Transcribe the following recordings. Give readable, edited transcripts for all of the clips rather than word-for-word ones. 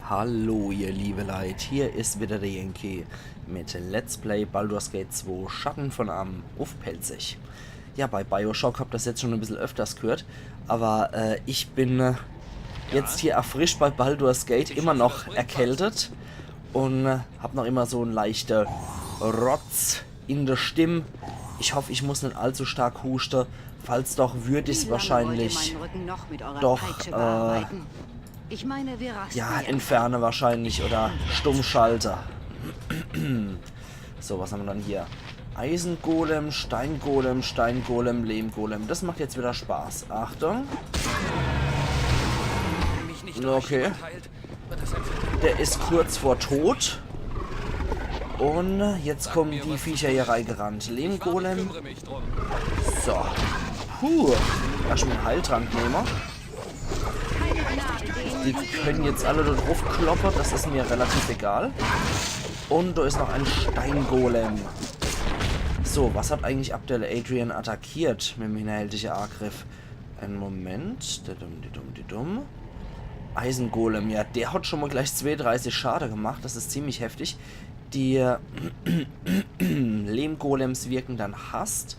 Hallo ihr liebe Leute, hier ist wieder der Yankee mit Let's Play Baldur's Gate 2 Schatten von Amn auf Pelzig. Ja, bei Bioshock habt ihr das jetzt schon ein bisschen öfters gehört, aber ich bin jetzt hier erfrischt bei Baldur's Gate, immer noch erkältet und habe noch immer so einen leichten Rotz in der Stimme. Ich hoffe, ich muss nicht allzu stark husten, falls doch würde ich es wahrscheinlich doch ich meine, wir ja, entferne wahrscheinlich oder Stummschalter. So, was haben wir dann hier? Eisengolem, Steingolem, Steingolem, Lehmgolem. Das macht jetzt wieder Spaß. Achtung. Okay. Der ist kurz vor Tod. Und jetzt kommen die Viecher hier reingerannt. Lehmgolem. So. Lass mich einen Heiltrank nehmen. Die können jetzt alle da drauf kloppen, das ist mir relativ egal. Und da ist noch ein Steingolem. So, was hat eigentlich Abdel Adrian attackiert mit dem hinterhältigen Angriff? Einen Moment. Eisengolem, ja, der hat schon mal gleich 32 Schade gemacht, das ist ziemlich heftig. Die Lehmgolems wirken dann Hast.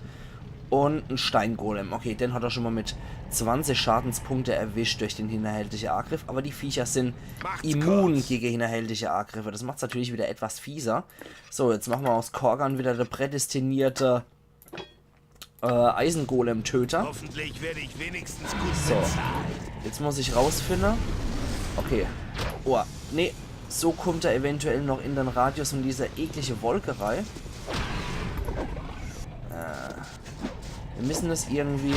Und ein Steingolem. Okay, den hat er schon mal mit 20 Schadenspunkte erwischt durch den hinterhältigen Angriff. Aber die Viecher sind immun gegen hinterhältige Angriffe. Das macht es natürlich wieder etwas fieser. So, jetzt machen wir aus Korgan wieder der prädestinierte Eisengolem-Töter. Hoffentlich werde ich wenigstens gut so, jetzt muss ich rausfinden. Okay. Oh, nee. So kommt er eventuell noch in den Radius um diese eklige Wolkerei. Wir müssen das irgendwie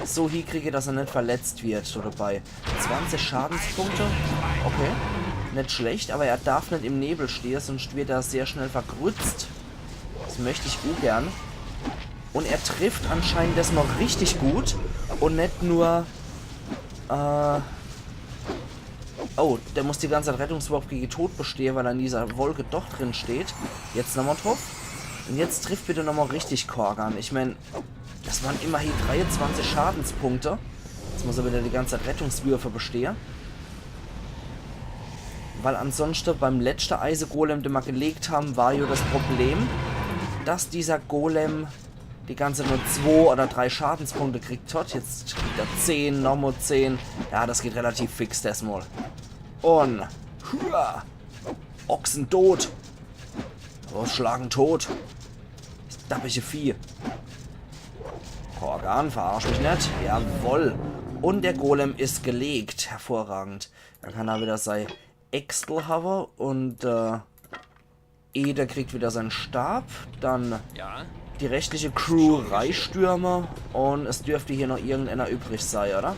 so hinkriegen, dass er nicht verletzt wird. So dabei. 20 Schadenspunkte. Okay. Nicht schlecht, aber er darf nicht im Nebel stehen, sonst wird er sehr schnell vergrützt. Das möchte ich ungern. Und er trifft anscheinend das noch richtig gut. Und nicht nur... Oh, der muss die ganze Zeit Rettungswurf gegen Tod bestehen, weil er in dieser Wolke doch drin steht. Jetzt nochmal drauf. Und jetzt trifft bitte nochmal richtig Korgan. Ich meine... Das waren immerhin 23 Schadenspunkte. Jetzt muss er wieder die ganze Zeit Rettungswürfe bestehen. Weil ansonsten beim letzten Eisengolem, den wir gelegt haben, war ja das Problem, dass dieser Golem die ganze nur 2 oder 3 Schadenspunkte kriegt hat. Jetzt kriegt er 10, nochmal 10. Ja, das geht relativ fix, das mal. Und... Ochsen tot. Schlagen tot. Das dappige Vieh. Korgan, verarsch mich nicht. Jawoll. Und der Golem ist gelegt. Hervorragend. Dann kann er wieder sein Extel haben. Und Eder kriegt wieder seinen Stab. Dann die rechtliche Crew Reichstürmer. Und es dürfte hier noch irgendeiner übrig sein, oder?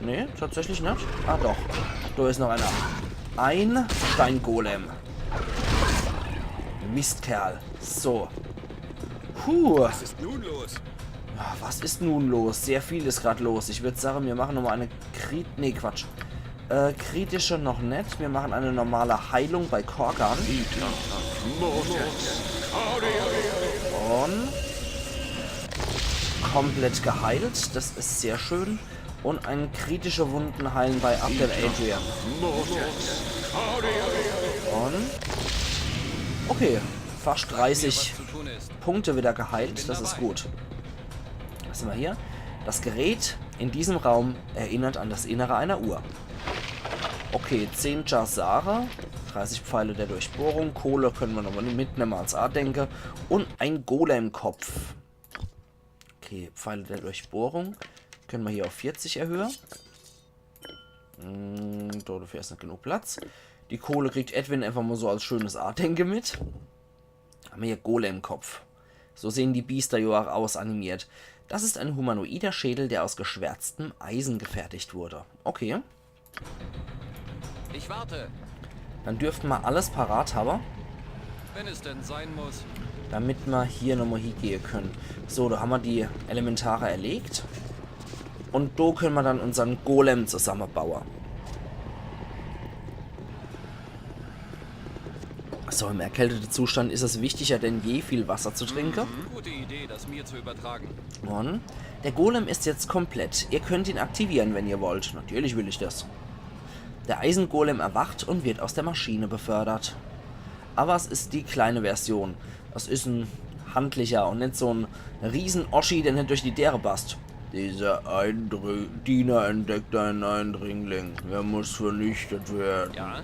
Nee, tatsächlich nicht. Ah, doch. Da ist noch einer. Ein Steingolem. Mistkerl. So. Was ist nun los? Was ist nun los? Sehr viel ist gerade los. Ich würde sagen, wir machen nochmal eine kritische noch nicht. Wir machen eine normale Heilung bei Korgan. Und komplett geheilt. Das ist sehr schön. Und ein kritische Wunden heilen bei Abdel Adrian. Und okay. Fast 30 Punkte wieder geheilt. Das ist gut. Was haben wir hier? Das Gerät in diesem Raum erinnert an das Innere einer Uhr. Okay, 10 Jasara, 30 Pfeile der Durchbohrung, Kohle können wir nochmal mitnehmen als A-Denke und ein Golem-Kopf. Okay, Pfeile der Durchbohrung können wir hier auf 40 erhöhen. Dafür ist nicht genug Platz. Die Kohle kriegt Edwin einfach mal so als schönes A-Denke mit. Haben wir hier Golem-Kopf. So sehen die Biester ja auch aus, animiert. Das ist ein humanoider Schädel, der aus geschwärztem Eisen gefertigt wurde. Okay. Ich warte. Dann dürften wir alles parat haben. Wenn es denn sein muss. Damit wir hier nochmal hingehen können. So, da haben wir die Elementare erlegt. Und da können wir dann unseren Golem zusammenbauen. So, im erkälteten Zustand ist es wichtiger denn je, viel Wasser zu trinken. Gute Idee, das mir zu übertragen. Und der Golem ist jetzt komplett. Ihr könnt ihn aktivieren, wenn ihr wollt. Natürlich will ich das. Der Eisengolem erwacht und wird aus der Maschine befördert. Aber es ist die kleine Version. Es ist ein handlicher und nicht so ein Riesen-Oschi, der nicht durch die Däre passt. Dieser Diener entdeckt einen Eindringling. Er muss vernichtet werden. Ja?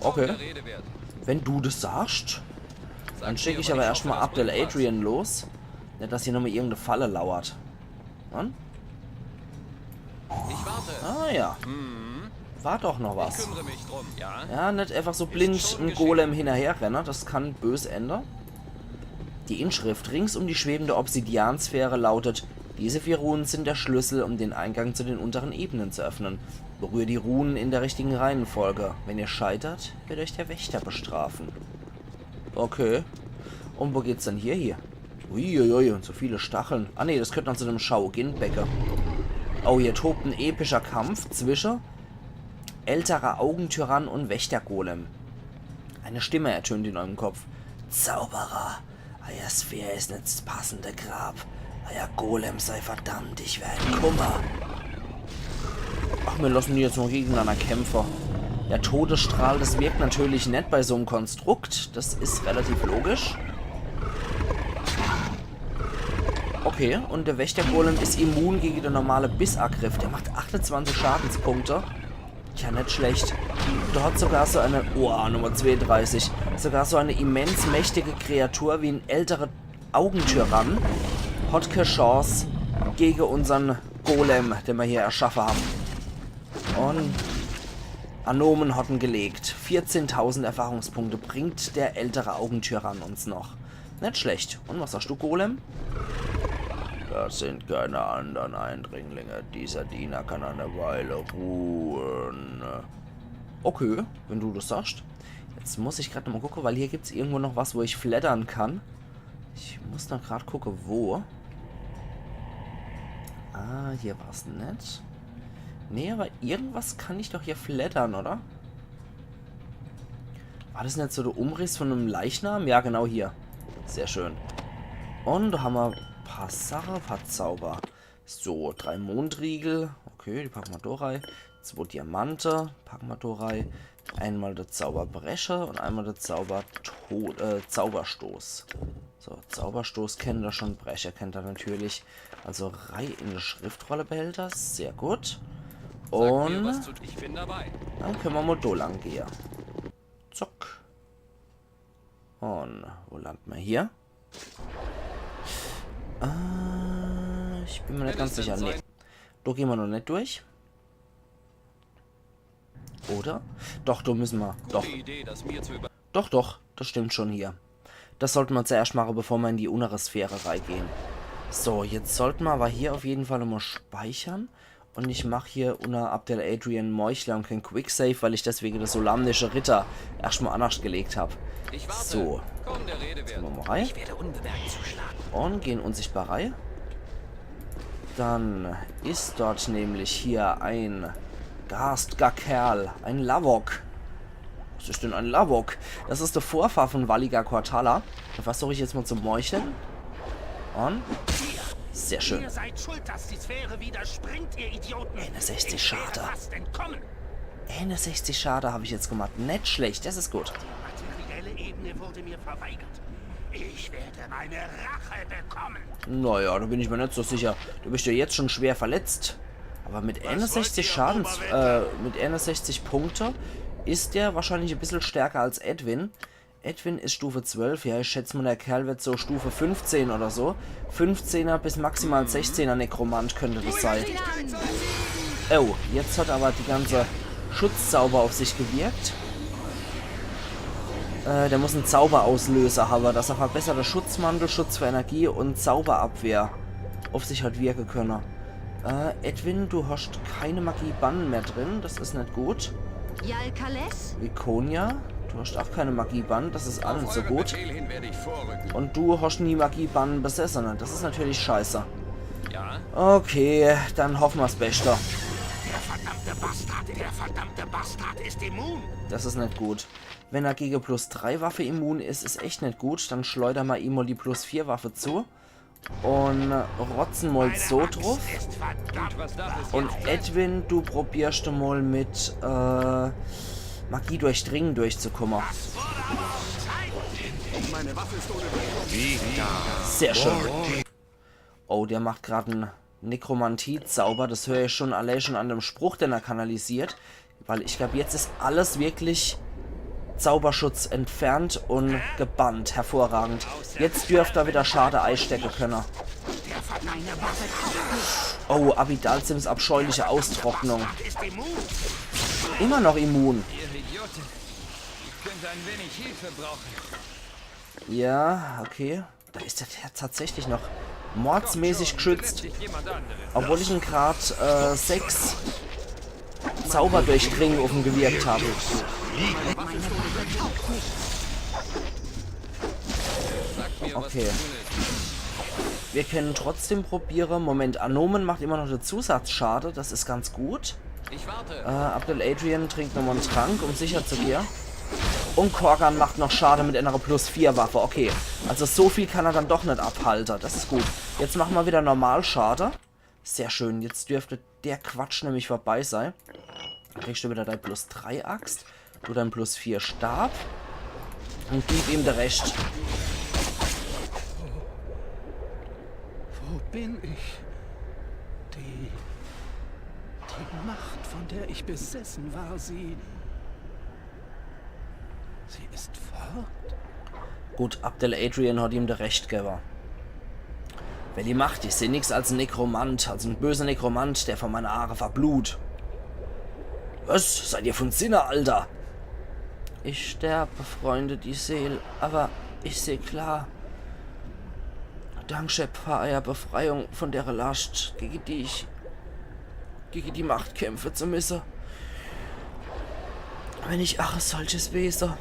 Okay. Der Rede wert. Wenn du das sagst, dann Sag schicke mir, ich wann aber hoffe, erstmal dass Abdel bringt was. Adrian los. Nicht, dass hier nochmal irgendeine Falle lauert. Mann? Ich warte. Ah ja. War doch noch Ich was. kümmere mich drum, ja? Ja, nicht einfach so blind schon ein geschehen. Golem hinterherrennen. Das kann bös enden. Die Inschrift rings um die schwebende Obsidiansphäre lautet: Diese 4 Runen sind der Schlüssel, um den Eingang zu den unteren Ebenen zu öffnen. Berühre die Runen in der richtigen Reihenfolge. Wenn ihr scheitert, wird euch der Wächter bestrafen. Okay. Und wo geht's denn hier? Hier. Uiuiui, und so viele Stacheln. Ah ne, das könnte noch zu einem Schauginbäcker. Oh, hier tobt ein epischer Kampf zwischen älterer Augentyrann und Wächtergolem. Eine Stimme ertönt in eurem Kopf. Zauberer, euer Sphäre ist nicht das passende Grab. Euer Golem sei verdammt, ich werde Kummer. Ach, wir lassen die jetzt noch gegeneinander kämpfen. Der Todesstrahl, das wirkt natürlich nicht bei so einem Konstrukt. Das ist relativ logisch. Okay, und der Wächtergolem ist immun gegen den normalen Bissangriff. Der macht 28 Schadenspunkte. Tja, nicht schlecht. Da hat sogar so eine... Oh, Nummer 32. Sogar so eine immens mächtige Kreatur wie ein älterer Augentyrann hat keine Chance gegen unseren Golem, den wir hier erschaffen haben. Und Anomen hatten gelegt. 14.000 Erfahrungspunkte bringt der ältere Augentyrann uns noch. Nicht schlecht. Und was sagst du, Golem? Das sind keine anderen Eindringlinge. Dieser Diener kann eine Weile ruhen. Okay, wenn du das sagst. Jetzt muss ich gerade noch mal gucken, weil hier gibt es irgendwo noch was, wo ich flattern kann. Ich muss noch gerade gucken, wo. Ah, hier war es nicht. Nee, aber irgendwas kann ich doch hier flattern, oder? War das nicht so der Umriss von einem Leichnam? Ja, genau hier. Sehr schön. Und da haben wir ein paar Sachen, ein paar Zauber. So, 3 Mondriegel. Okay, die packen wir da rein. 2 Diamante. Packen wir da rein. Einmal der Zauberbrecher und einmal der Zauberstoß. So, Zauberstoß kennt ihr schon. Brecher kennt ihr natürlich. Also Reihe in der Schriftrollenbehälter. Sehr gut. Sag mir, Und was zu tun. Ich bin dabei. dann können wir mal da lang gehen. Zock. Und wo landen wir hier? Ich bin mir nicht ganz sicher. Nee. Da gehen wir noch nicht durch. Oder? Doch, da müssen wir. Doch. Gute Idee, das mir zu über... Doch, das stimmt schon hier. Das sollten wir zuerst machen, bevor wir in die untere Sphäre reingehen. So, jetzt sollten wir aber hier auf jeden Fall nochmal speichern. Und ich mache hier unter Abdel Adrian Meuchler und kein Quicksave, weil ich deswegen das solamnische Ritter erstmal anders gelegt habe. Ich warte. So. Komm, der Rede Gehen wert. wir mal rein. Ich werde unbemerkt zuschlagen. Und gehen unsichtbar rein. Dann ist dort nämlich hier ein garstiger Kerl, ein Lavok. Was ist denn ein Lavok? Das ist der Vorfahr von Valiga Quartala. Da versuche ich jetzt mal zu meucheln. Und sehr schön. Ihr seid schuld, dass die Sphäre wieder springt, ihr Idioten. 61 Ich wäre Schade. fast entkommen. 61 Schade habe ich jetzt gemacht. Nicht schlecht, das ist gut. Die materielle Ebene wurde mir verweigert. Ich werde meine Rache bekommen. Naja, da bin ich mir nicht so sicher. Du bist ja jetzt schon schwer verletzt. Aber mit 61 Schaden, mit 61 Punkte ist der wahrscheinlich ein bisschen stärker als Edwin. Edwin ist Stufe 12. Ja, ich schätze mal, der Kerl wird so Stufe 15 oder so. 15er bis maximal 16er Nekromant könnte das sein. Oh, jetzt hat aber die ganze Schutzzauber auf sich gewirkt. Der muss einen Zauberauslöser haben, dass er verbesserte Schutzmantel, Schutz für Energie und Zauberabwehr auf sich hat wirken können. Edwin, du hast keine Magiebannen mehr drin, das ist nicht gut. Jalkales? Viconia, du hast auch keine Magiebannen, das ist auch nicht so gut. Befehl hin werde ich vorrücken. Und du hast nie Magiebannen besessen, das ist natürlich scheiße. Ja? Okay, dann hoffen wir das Beste. Der verdammte Bastard ist immun. Das ist nicht gut. Wenn er gegen +3 Waffe immun ist, ist echt nicht gut. Dann schleudern wir ihm mal die +4 Waffe zu. und rotzen mal so drauf. Ist verdammt. Was darf es Und jetzt? Edwin, du probierst du mal mit Magie durchdringen durchzukommen. Meine Waffe ist ohne Wirkung. Sehr schön. Oh, der macht gerade einen Nekromantie-Zauber. Das höre ich schon allein schon an dem Spruch, den er kanalisiert. Weil ich glaube, jetzt ist alles wirklich Zauberschutz entfernt und gebannt. Hervorragend. Jetzt dürfte er wieder Schade einstecken können. Meine Waffe taugt nicht. Oh, Abidalsims abscheuliche Austrocknung. Ist immun. Immer noch immun. Ihr Idioten. Ich könnte ein wenig Hilfe brauchen. Ja, okay. Da ist der tatsächlich noch mordsmäßig geschützt. Sich jemand anderes. Obwohl ich ihn gerade 6 Zauber durchdringen auf ihn gewirkt habe. Meine Waffe taugt nicht. Sagt mir, was Okay. zu tun ist. Wir können trotzdem probieren. Moment, Anomen macht immer noch eine Zusatzschade. Das ist ganz gut. Ich warte. Abdel Adrian trinkt nochmal einen Trank, um sicher zu gehen. Und Korgan macht noch Schade mit einer +4 Waffe. Okay, also so viel kann er dann doch nicht abhalten. Das ist gut. Jetzt machen wir wieder normal Schade. Sehr schön. Jetzt dürfte der Quatsch nämlich vorbei sein. Dann kriegst du wieder dein +3 Axt. Du dein +4 Stab. Und gib ihm der Recht. Wo bin ich? Die Macht, von der ich besessen war, sie ist fort. Gut, Abdel Adrian hat ihm der Recht gegeben. Weil die Macht ist ja nichts als ein Nekromant, als ein böser Nekromant, der von meiner Haare verblut. Was? Seid ihr von Sinne, Alter? Ich sterbe, Freunde, die Seele, aber ich sehe klar. Dank Schöpfer eurer Befreiung von der Last, gegen die Macht kämpfe zu müssen. Wenn ich solches Wesen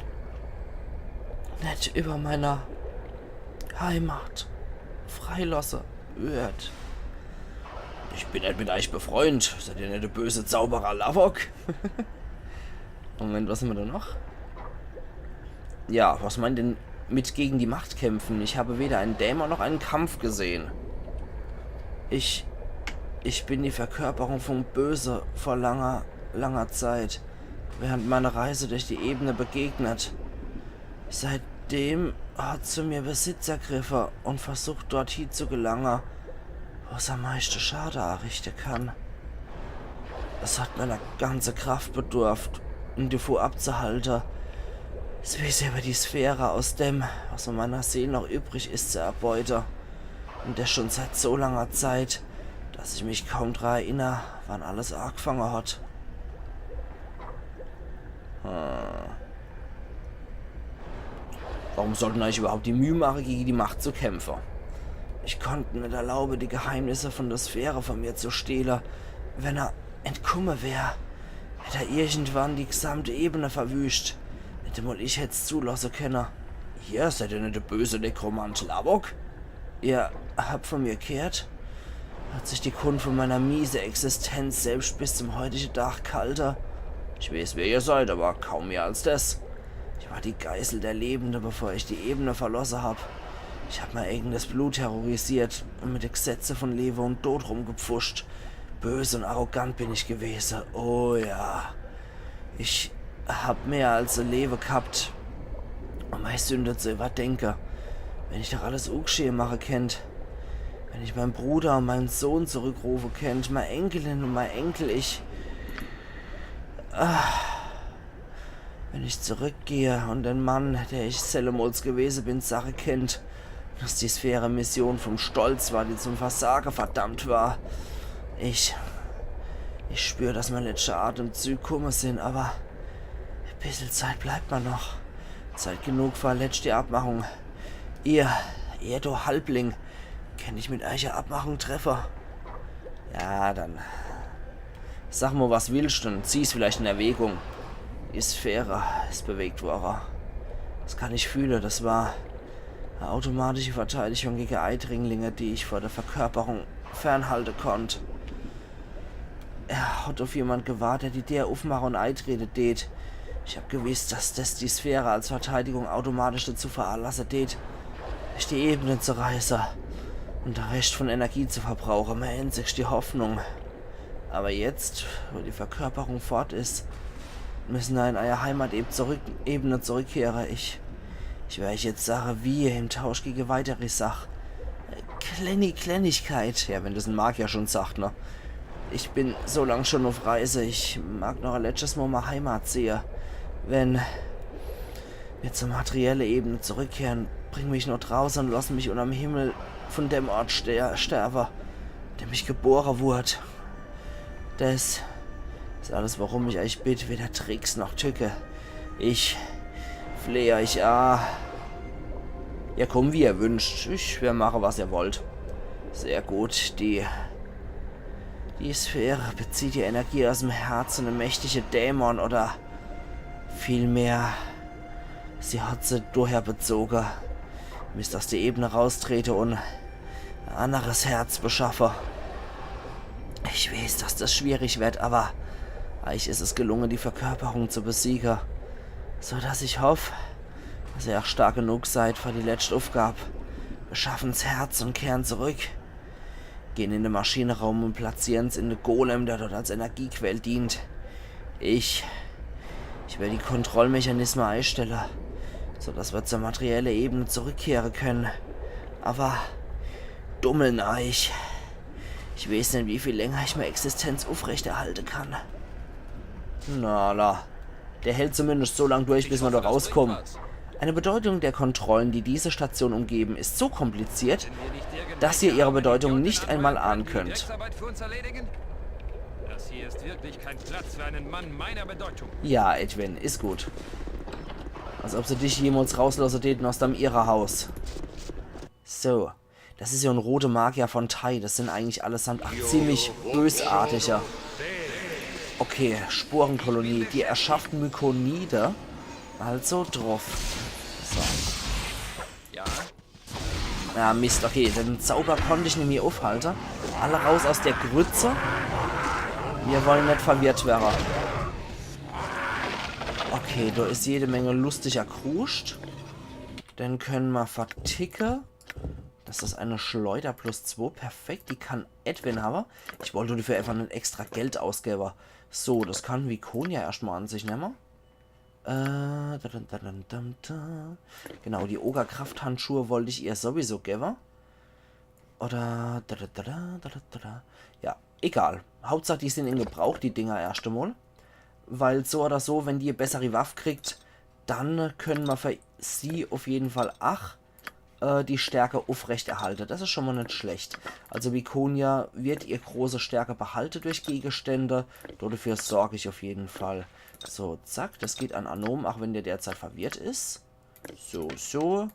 nicht über meiner Heimat freilasse wird. Ich bin nicht mit euch befreundet. Seid ihr nicht der böse Zauberer Lavok? Moment, was haben wir da noch? Ja, was meint denn mit gegen die Macht kämpfen? Ich habe weder einen Dämon noch einen Kampf gesehen. Ich bin die Verkörperung vom Böse vor langer Zeit, während meiner Reise durch die Ebene begegnet. Seitdem hat sie mir Besitz ergriffen und versucht dorthin zu gelangen, wo es am meisten Schade errichten kann. Es hat meiner ganze Kraft bedurft, um davor abzuhalten, es wie über die Sphäre aus dem, was von meiner Seele noch übrig ist, zu erbeuten. Und das schon seit so langer Zeit, dass ich mich kaum daran erinnere, wann alles angefangen hat. Warum sollten euch überhaupt die Mühe machen, gegen die Macht zu kämpfen? Ich konnte mir erlauben, die Geheimnisse von der Sphäre von mir zu stehlen. Wenn er entkommen wäre, hätte er irgendwann die gesamte Ebene verwüscht. Hätte mal ich jetzt zulassen können. Ihr seid ihr nicht der böse Nekromant Lavok? Ihr habt von mir gehört? Hat sich die Kund von meiner miese Existenz selbst bis zum heutigen Tag kalter? Ich weiß, wer ihr seid, aber kaum mehr als das. Ich war die Geißel der Lebenden, bevor ich die Ebene verlassen habe. Ich habe mein eigenes Blut terrorisiert und mit den Gesetzen von Leben und Tod rumgepfuscht. Böse und arrogant bin ich gewesen. Oh ja. Ich hab mehr als ein Leben gehabt. Und meine Sünde zu überdenken. Wenn ich doch alles geschehen mache kennt. Wenn ich meinen Bruder und meinen Sohn zurückrufe kennt. Meine Enkelin und mein Enkel, wenn ich zurückgehe und den Mann, der ich Selemols gewesen bin, Sache kennt, dass die Sphäre-Mission vom Stolz war, die zum Versagen verdammt war. Ich spüre, dass meine letzte Atemzüge gekommen sind, aber ein bisschen Zeit bleibt mir noch. Zeit genug für eine letzte Abmachung. Ihr du Halbling, kann ich mit euch eine Abmachung treffen? Ja, dann sag mal, was willst du und zieh's vielleicht in Erwägung. Die Sphäre ist bewegt worden. Das kann ich fühlen, das war eine automatische Verteidigung gegen Eidringlinge, die ich vor der Verkörperung fernhalten konnte. Er hat auf jemand gewartet, die der aufmachen und Eidrede tät. Ich hab gewusst, dass das die Sphäre als Verteidigung automatisch dazu veranlassen tät, durch die Ebene zu reißen. und der Rest von Energie zu verbrauchen. Man nennt sich die Hoffnung. Aber jetzt, wo die Verkörperung fort ist, müssen wir in eine Heimatebene zurückkehren. Ich werde jetzt sagen, wie im Tausch gegen weitere Sachen. Kleinigkeit. Ja, wenn das ein Magier schon sagt, ne? Ich bin so lange schon auf Reise. Ich mag noch ein letztes Mal meine Heimat sehen. Wenn wir zur materiellen Ebene zurückkehren, bring mich nur draußen und lass mich unterm Himmel von dem Ort sterben, dem ich geboren wurde. Das ist alles, warum ich euch bitte, weder Tricks noch Tücke. Ich flehe euch Ja, komm, wie ihr wünscht. Ich werde machen, was ihr wollt. Sehr gut. Die Sphäre bezieht die Energie aus dem Herzen, eine mächtige Dämon oder vielmehr, sie hat sie daher bezogen. Müsst aus der Ebene raustreten und ein anderes Herz beschaffen. Ich weiß, dass das schwierig wird, aber euch ist es gelungen, die Verkörperung zu besiegen. So dass ich hoffe, dass ihr auch stark genug seid für die letzte Aufgabe. Wir schaffen's Herz und kehren zurück. Gehen in den Maschinenraum und platzieren's in den Golem, der dort als Energiequell dient. Ich werde die Kontrollmechanismen einstellen, sodass wir zur materiellen Ebene zurückkehren können. Aber dummeln euch. Ich weiß nicht, wie viel länger ich meine Existenz aufrechterhalten kann. Na, der hält zumindest so lange durch, bis wir da rauskommen. Eine Bedeutung der Kontrollen, die diese Station umgeben, ist so kompliziert, dass ihr ihre Bedeutung nicht einmal ahnen könnt. Das hier ist wirklich kein Platz für einen Mann meiner Bedeutung. Ja, Edwin, ist gut. Als ob sie dich jemals rauslassen täten aus deinem Haus. So, das ist ja ein roter Magier von Tai. Das sind eigentlich allesamt ziemlich bösartiger. Okay, Sporenkolonie. Die erschafft Mykonide. Also drauf. So. Ja, Mist. Okay, den Zauber konnte ich nicht mehr aufhalten. Alle raus aus der Grütze. Wir wollen nicht verwirrt werden. Okay, da ist jede Menge lustiger Kruscht. Dann können wir verticken. Das ist eine Schleuder +2. Perfekt, die kann Edwin haben. Ich wollte dafür einfach nicht extra Geld ausgeben. So, das kann Vikonia erstmal an sich nehmen. Genau, die Ogerkrafthandschuhe wollte ich ihr sowieso geben. Oder... Ja, egal. Hauptsache, die sind in Gebrauch, die Dinger erst einmal. Weil so oder so, wenn die bessere Waffe kriegt, dann können wir für sie auf jeden Fall die Stärke aufrechterhalten. Das ist schon mal nicht schlecht. Also Vikonia wird ihr große Stärke behalten durch Gegenstände. Dafür sorge ich auf jeden Fall. So, zack. Das geht an Anom, auch wenn der derzeit verwirrt ist. So.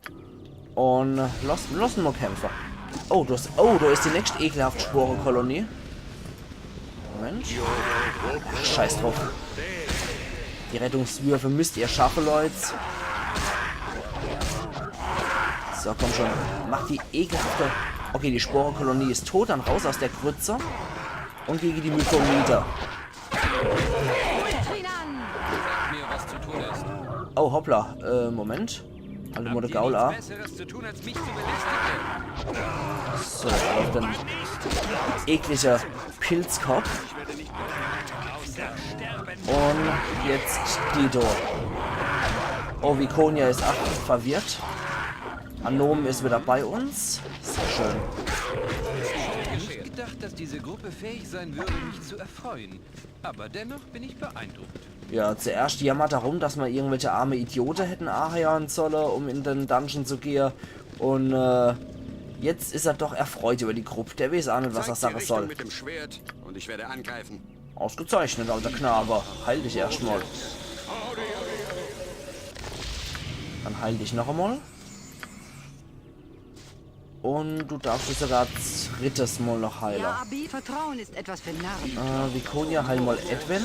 Und lassen wir kämpfen. Oh, da ist die nächste ekelhafte Sporenkolonie. Moment. Ach, scheiß drauf. Die Rettungswürfe müsst ihr schaffen, Leute. So, komm schon. Mach die ekelhafte... Okay, die Sporenkolonie ist tot. Dann raus aus der Grütze. Und gegen die Mykonide. Oh, hoppla. Moment. Hallo, Mutter Gaula. So, auf den ekliger Pilzkopf. Und jetzt Dido. Oh, Vikonia ist auch verwirrt. Anom ist wieder bei uns. Sehr schön. Ich hätte nicht gedacht, dass diese Gruppe fähig sein würde, mich zu erfreuen. Aber dennoch bin ich beeindruckt. Ja, zuerst jammert darum, dass wir irgendwelche arme Idioten hätten anheuern sollen, um in den Dungeon zu gehen. Und jetzt ist er doch erfreut über die Gruppe. Der weiß auch nicht, was er sagen soll. Mit dem Schwert und ich werde angreifen. Ausgezeichnet, alter Knabe. Heil dich erstmal. Dann heil dich noch einmal. Und du darfst dich sogar drittes Mal noch heilen. Ja, Abi, Vertrauen ist etwas für Narren. Vikonia, heil mal Edwin.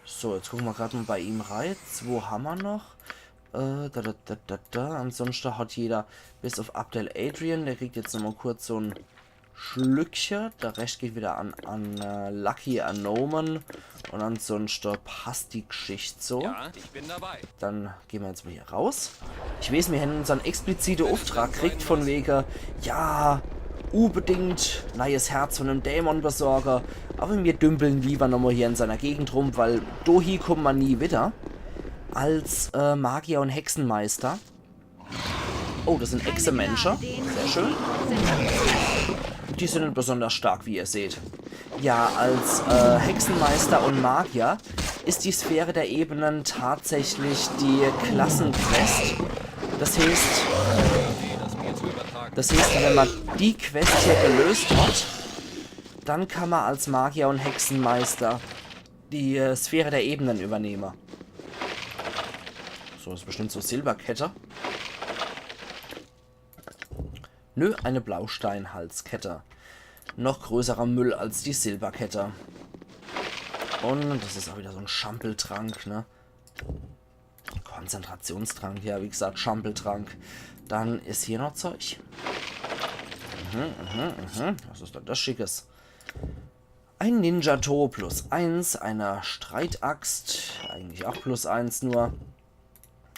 So, jetzt gucken wir gerade mal bei ihm rein. 2 haben wir noch. Ansonsten hat jeder, bis auf Abdel Adrian, der kriegt jetzt nochmal kurz so ein Schlückchen. Der Rest geht wieder an Lucky Anomen Und ansonsten passt die Geschichte so. Ja, ich bin dabei. Dann gehen wir jetzt mal hier raus. Ich weiß, wir hätten unseren expliziten Auftrag gekriegt von wegen, ja, unbedingt neues Herz von einem Dämonenbesorger. Aber wir dümpeln lieber nochmal hier in seiner Gegend rum, weil Dohi kommt man nie wieder. Als Magier und Hexenmeister. Oh, das sind Echse-Menschen. Sehr schön. Die sind nicht besonders stark, wie ihr seht. Ja, als Hexenmeister und Magier ist die Sphäre der Ebenen tatsächlich die Klassenquest. Das heißt, wenn man die Quest hier gelöst hat, dann kann man als Magier und Hexenmeister die Sphäre der Ebenen übernehmen. So, das ist bestimmt so Silberkette. Nö, eine Blausteinhalskette. Noch größerer Müll als die Silberkette. Und das ist auch wieder so ein Schampeltrank, ne? Konzentrationstrank, ja, wie gesagt, Schampeltrank. Dann ist hier noch Zeug. Was ist denn das Schickes? Ein Ninjato +1, eine Streitaxt, eigentlich auch +1 nur.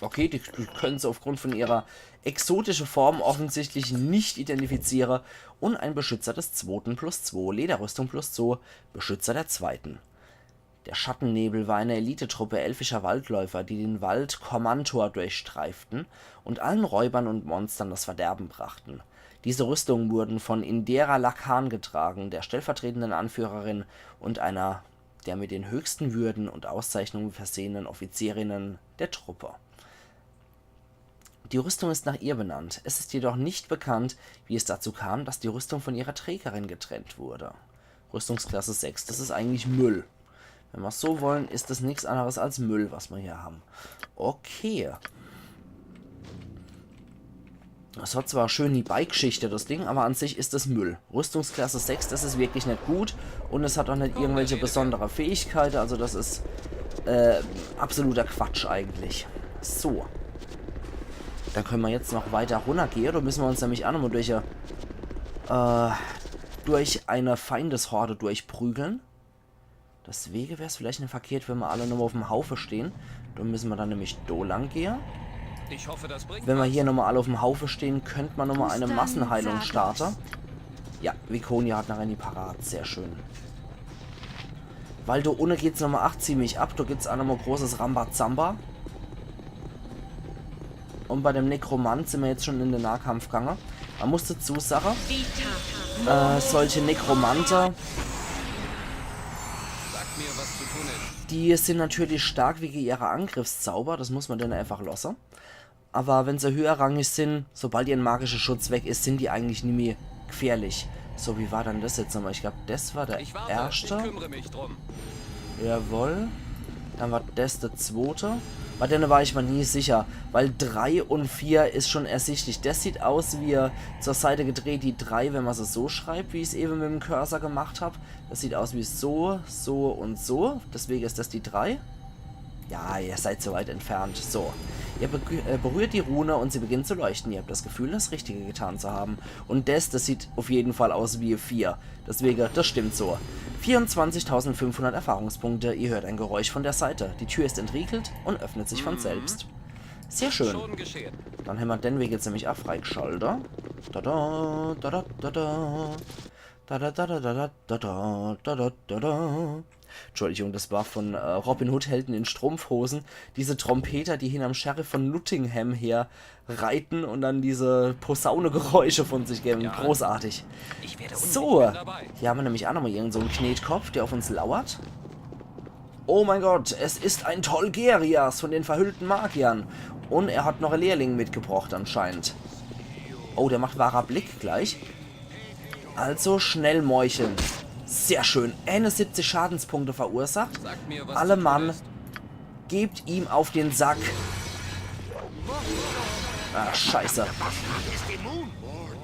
Okay, die können sie aufgrund von ihrer exotischen Form offensichtlich nicht identifizieren. Und ein Beschützer des 2. +2, Lederrüstung +2, Beschützer der 2. Der Schattennebel war eine Elitetruppe elfischer Waldläufer, die den Wald Kormantor durchstreiften und allen Räubern und Monstern das Verderben brachten. Diese Rüstungen wurden von Indera Lakan getragen, der stellvertretenden Anführerin und einer der mit den höchsten Würden und Auszeichnungen versehenen Offizierinnen der Truppe. Die Rüstung ist nach ihr benannt. Es ist jedoch nicht bekannt, wie es dazu kam, dass die Rüstung von ihrer Trägerin getrennt wurde. Rüstungsklasse 6, das ist eigentlich Müll. Wenn wir es so wollen, ist das nichts anderes als Müll, was wir hier haben. Okay. Das hat zwar schön die Bike-Geschichte, das Ding, aber an sich ist das Müll. Rüstungsklasse 6, das ist wirklich nicht gut. Und es hat auch nicht irgendwelche besondere Fähigkeiten. Also das ist absoluter Quatsch eigentlich. So. Dann können wir jetzt noch weiter runtergehen. Da müssen wir uns nämlich auch nochmal durch eine Feindeshorde durchprügeln. Deswegen wäre es vielleicht nicht verkehrt, wenn wir alle nochmal auf dem Haufen stehen. Dann müssen wir dann nämlich da lang gehen. Ich hoffe, das bringt Wenn wir was. hier nochmal alle auf dem Haufen stehen, könnte man nochmal eine Massenheilung starten. Ja, Vikonia hat nachher die parat. Sehr schön. Weil da ohne geht's nochmal 8 ziemlich ab. Da gibt's auch nochmal großes Rambazamba. Und bei dem Nekromant sind wir jetzt schon in den Nahkampf gegangen. Man muss dazu sagen, solche Nekromanten, Sag mir, was zu tun ist. die sind natürlich stark wegen ihrer Angriffszauber. Das muss man dann einfach lassen. Aber wenn sie höherrangig sind, sobald ihr magischer Schutz weg ist, sind die eigentlich nie mehr gefährlich. So, wie war dann das jetzt nochmal? Ich glaube, das war der Ich warte, erste. ich kümmere mich drum. Jawohl. Dann war das der 2. Bei denen war ich mir nie sicher, weil 3 und 4 ist schon ersichtlich. Das sieht aus wie zur Seite gedreht die 3, wenn man es so schreibt, wie ich es eben mit dem Cursor gemacht habe. Das sieht aus wie so, so und so. Deswegen ist das die 3. Ja, ihr seid so weit entfernt. So. Ihr berührt die Rune und sie beginnt zu leuchten. Ihr habt das Gefühl, das Richtige getan zu haben. Und das sieht auf jeden Fall aus wie 4. Deswegen, das stimmt so. 24.500 Erfahrungspunkte. Ihr hört ein Geräusch von der Seite. Die Tür ist entriegelt und öffnet sich von selbst. Sehr schön. Schon geschehen. Dann haben wir den Weg jetzt nämlich auch freigeschaltet. Da da da da da da. Da da da da da da da da da da. Entschuldigung, das war von Robin Hood Helden in Strumpfhosen. Diese Trompeter, die hinterm Sheriff von Nottingham her reiten und dann diese Posaunegeräusche von sich geben. Ja. Großartig. Ich werde So, dabei. hier haben wir nämlich auch nochmal irgend so einen Knetkopf, der auf uns lauert. Oh mein Gott, es ist ein Tolgerias von den verhüllten Magiern. Und er hat noch einen Lehrling mitgebracht anscheinend. Oh, der macht wahrer Blick gleich. Also schnell meucheln. Sehr schön. 71 Schadenspunkte verursacht. Sag mir, was Alle zu tun Mann, ist. gebt ihm auf den Sack. Ah, scheiße.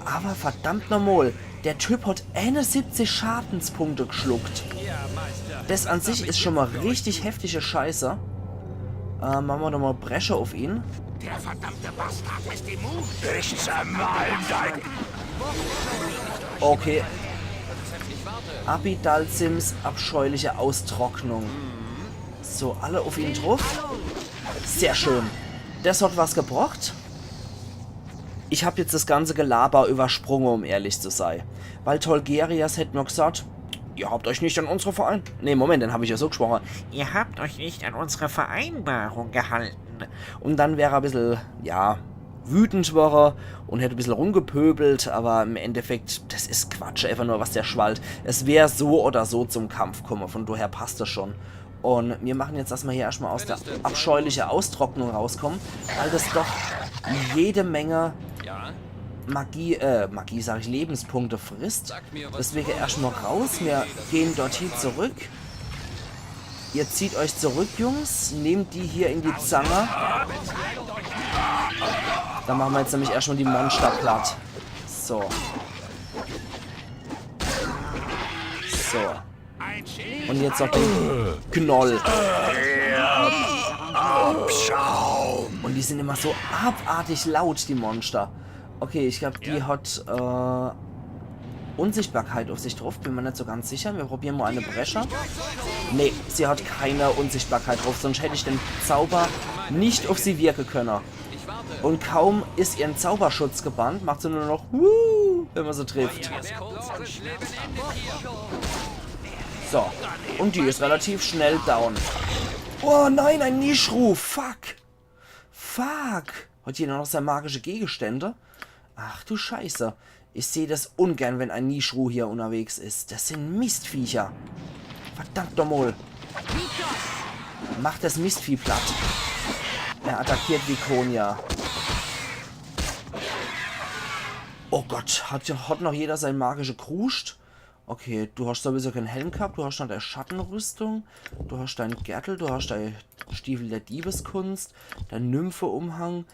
Aber verdammt nochmal, der Typ hat 71 Schadenspunkte geschluckt. Das an sich ist schon mal richtig heftige Scheiße. Machen wir doch mal Bresche auf ihn. Der verdammte Bastard ist immun. Ich zermal dein... Okay, Ich warte. Abidal-Sims abscheuliche Austrocknung. So, alle auf ihn drauf. Sehr schön. Das hat was gebracht. Ich habe jetzt das ganze Gelaber übersprungen, um ehrlich zu sein. Weil Tolgerias hätte mir gesagt, ihr habt euch nicht an unsere Vereinbarung... Ne, Moment, dann habe ich ja so gesprochen. Ihr habt euch nicht an unsere Vereinbarung gehalten. Und dann wäre er ein bisschen, ja, wütend war und hätte ein bisschen rumgepöbelt, aber im Endeffekt, das ist Quatsch, einfach nur was der schwallt. Es wäre so oder so zum Kampf kommen, von daher passt das schon. Und wir machen jetzt, dass wir hier erstmal aus der abscheulichen Austrocknung rauskommen, weil das doch jede Menge Magie sage ich, Lebenspunkte frisst. Deswegen erstmal raus, wir gehen dorthin zurück. Ihr zieht euch zurück, Jungs, nehmt die hier in die Zange. Dann machen wir jetzt nämlich erstmal die Monster platt. So. So. Und jetzt noch den Knoll. Und die sind immer so abartig laut, die Monster. Okay, ich glaube, die hat Unsichtbarkeit auf sich drauf. Bin mir nicht so ganz sicher. Wir probieren mal eine Bresche. Nee, sie hat keine Unsichtbarkeit drauf. Sonst hätte ich den Zauber nicht auf sie wirken können. Und kaum ist ihren Zauberschutz gebannt, macht sie nur noch wenn man sie trifft. So. Und die ist relativ schnell down. Oh nein, ein Nischruf. Fuck. Fuck. Hat hier noch sehr magische Gegenstände? Ach du Scheiße. Ich sehe das ungern, wenn ein Nischru hier unterwegs ist. Das sind Mistviecher. Verdammt nochmal. Macht das Mistvieh platt. Er attackiert Vikonia. Oh Gott, hat noch jeder sein magische Kruscht? Okay, du hast sowieso keinen Helm gehabt, du hast noch deine Schattenrüstung, du hast deinen Gürtel, du hast deine Stiefel der Diebeskunst, dein Nymphe-Umhang,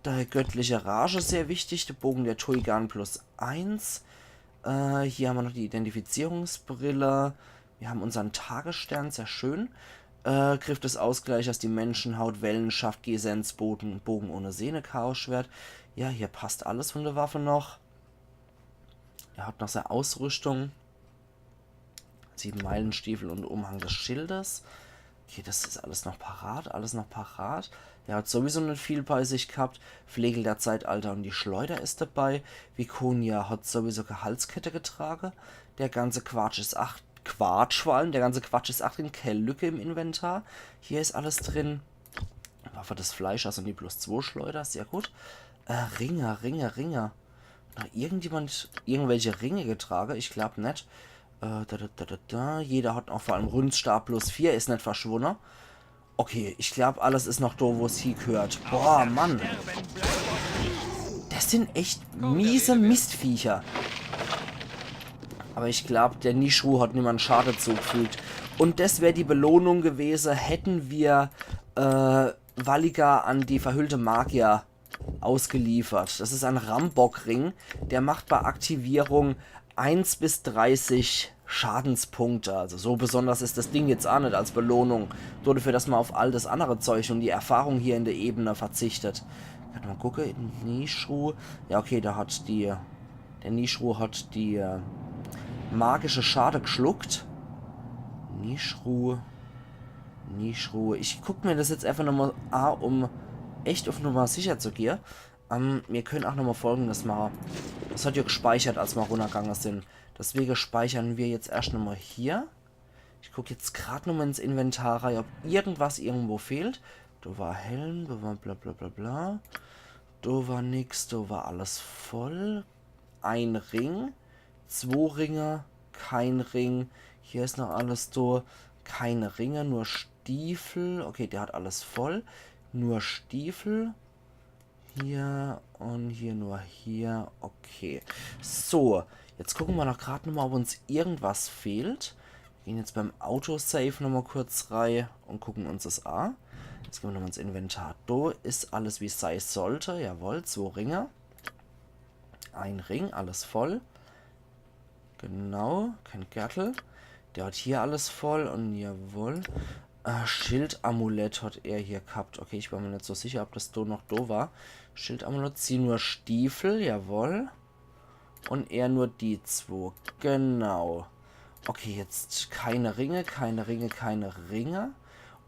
deine göttliche Rage, sehr wichtig, der Bogen der Tuigan +1. Hier haben wir noch die Identifizierungsbrille, wir haben unseren Tagesstern, sehr schön. Griff des Ausgleichers, die Menschenhaut, Wellenschaft, Gesens, Bogen ohne Sehne, Chaosschwert. Ja, hier passt alles von der Waffe noch. Er hat noch seine Ausrüstung. 7 Meilenstiefel und Umhang des Schildes. Okay, das ist alles noch parat, Er hat sowieso nicht viel bei sich gehabt. Flegel der Zeitalter und die Schleuder ist dabei. Vikonia hat sowieso keine Halskette getragen. Der ganze Quatsch ist 8. Vor allem, der ganze Quatsch ist 8 drin. Keine Lücke im Inventar. Hier ist alles drin. Waffe des Fleischers und die +2 Schleuder, sehr gut. Ringe. Hat irgendjemand irgendwelche Ringe getragen? Ich glaube nicht. Jeder hat auch vor allem Rundstab +4, ist nicht verschwunden. Okay, ich glaube, alles ist noch da, wo es hingehört. Boah, Mann. Das sind echt miese Mistviecher. Aber ich glaube, der Nischru hat niemand Schade zugefügt. Und das wäre die Belohnung gewesen, hätten wir Valika an die verhüllte Magier ausgeliefert. Das ist ein Rambock-Ring, der macht bei Aktivierung 1 bis 30 Schadenspunkte. Also so besonders ist das Ding jetzt auch nicht als Belohnung. Nur dafür, dass man auf all das andere Zeug und die Erfahrung hier in der Ebene verzichtet. Ich kann mal gucken, Nischru. Ja, okay, der Nischru hat die magische Schade geschluckt. Nischru. Ich gucke mir das jetzt einfach nochmal an, um echt auf Nummer sicher zu gehen. Wir können auch nochmal Folgendes machen. Das hat ja gespeichert, als wir runtergegangen sind. Deswegen speichern wir jetzt erst nochmal hier. Ich gucke jetzt gerade nochmal ins Inventar rein, ob irgendwas irgendwo fehlt. Da war Helm, da war bla bla bla bla. Da war nix, da war alles voll. Ein Ring, 2 Ringe, kein Ring. Hier ist noch alles da. Keine Ringe, nur Stiefel. Okay, der hat alles voll. Nur Stiefel. Hier und hier nur hier. Okay. So, jetzt gucken wir noch gerade nochmal, ob uns irgendwas fehlt. Wir gehen jetzt beim Autosave nochmal kurz rein und gucken uns das an. Jetzt gehen wir nochmal ins Inventar. Da ist alles wie es sein sollte. Jawohl, 2 Ringe. Ein Ring, alles voll. Genau, kein Gürtel. Der hat hier alles voll und jawohl. Schildamulett hat er hier gehabt. Okay, ich war mir nicht so sicher, ob das noch da war. Schildamulett, zieh nur Stiefel, jawohl. Und er nur die 2, genau. Okay, jetzt keine Ringe, keine Ringe, keine Ringe.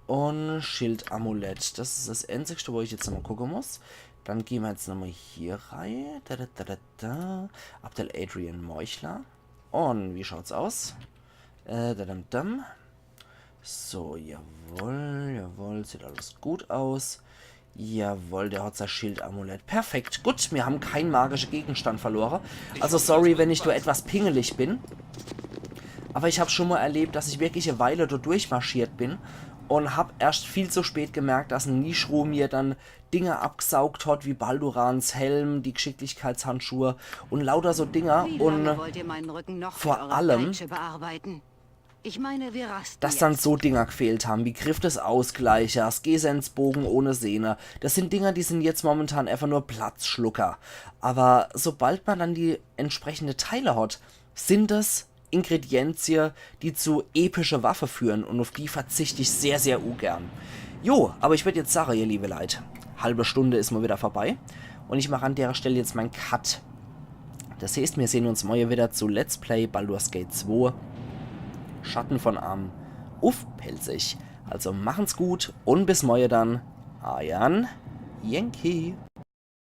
Und Schildamulett. Das ist das Einzige, wo ich jetzt nochmal gucken muss. Dann gehen wir jetzt nochmal hier rein. Abdel Adrian Meuchler. Und wie schaut's aus? So, jawohl, sieht alles gut aus. Jawohl, der hat sein Schildamulett. Perfekt, gut, wir haben keinen magischen Gegenstand verloren. Also sorry, wenn ich nur etwas pingelig bin. Aber ich habe schon mal erlebt, dass ich wirklich eine Weile dort durchmarschiert bin. Und habe erst viel zu spät gemerkt, dass ein Nishru mir dann Dinge abgesaugt hat, wie Baldurans Helm, die Geschicklichkeitshandschuhe und lauter so Dinger. Wie Und lange wollt ihr meinen Rücken noch vor für eure allem, Peitsche bearbeiten? Ich meine, wir rasten dass jetzt. dann so Dinger gefehlt haben, wie Griff des Ausgleichers, Gesensbogen ohne Sehne. Das sind Dinger, die sind jetzt momentan einfach nur Platzschlucker. Aber sobald man dann die entsprechende Teile hat, sind es Ingredienzien, die zu epische Waffe führen, und auf die verzichte ich sehr, sehr ungern. Jo, aber ich würde jetzt sagen, ihr liebe Leute, halbe Stunde ist mal wieder vorbei und ich mache an der Stelle jetzt meinen Cut. Das heißt, wir sehen uns morgen wieder zu Let's Play Baldur's Gate 2 Schatten von Am auf Pelzig. Also machen's gut und bis morgen dann. Ayan Yankee.